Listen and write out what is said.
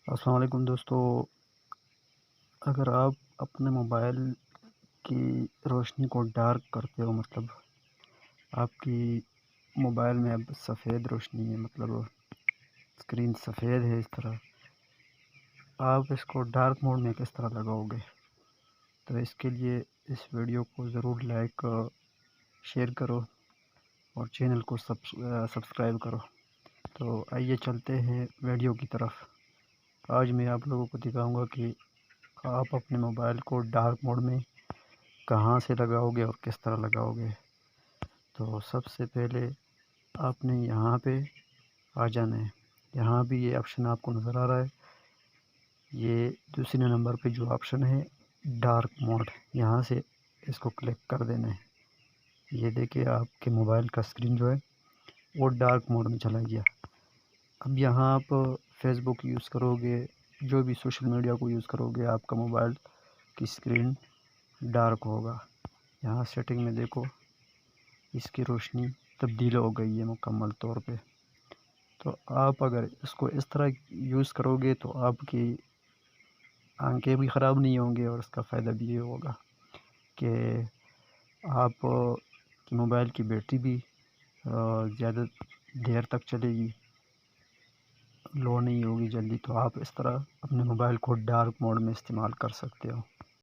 السلام علیکم دوستو، اگر آپ اپنے موبائل کی روشنی کو ڈارک کرتے ہو، مطلب آپ کی موبائل میں اب سفید روشنی ہے، مطلب اسکرین سفید ہے، اس طرح آپ اس کو ڈارک موڈ میں کس طرح لگاؤ گے؟ تو اس کے لیے اس ویڈیو کو ضرور لائک شیئر کرو اور چینل کو سبسکرائب کرو۔ تو آئیے چلتے ہیں ویڈیو کی طرف۔ آج میں آپ لوگوں کو دکھاؤں گا کہ آپ اپنے موبائل کو ڈارک موڈ میں کہاں سے لگاؤ گے اور کس طرح لگاؤ گے۔ تو سب سے پہلے آپ نے یہاں پہ آ جانا ہے۔ یہاں بھی یہ آپشن آپ کو نظر آ رہا ہے، یہ دوسرے نمبر پہ جو آپشن ہے ڈارک موڈ، یہاں سے اس کو کلک کر دینا ہے۔ یہ دیکھیں آپ کے موبائل کا اسکرین جو ہے وہ ڈارک موڈ میں چلا گیا۔ اب یہاں آپ فیس بک یوز کرو گے، جو بھی سوشل میڈیا کو یوز کرو گے، آپ کا موبائل کی اسکرین ڈارک ہوگا۔ یہاں سیٹنگ میں دیکھو، اس کی روشنی تبدیل ہو گئی ہے مکمل طور پہ۔ تو آپ اگر اس کو اس طرح یوز کرو گے تو آپ کی آنکھیں بھی خراب نہیں ہوں گے، اور اس کا فائدہ بھی یہ ہوگا کہ آپ کی موبائل کی بیٹری بھی زیادہ دیر تک چلے گی، لو نہیں ہوگی جلدی۔ تو آپ اس طرح اپنے موبائل کو ڈارک موڈ میں استعمال کر سکتے ہو۔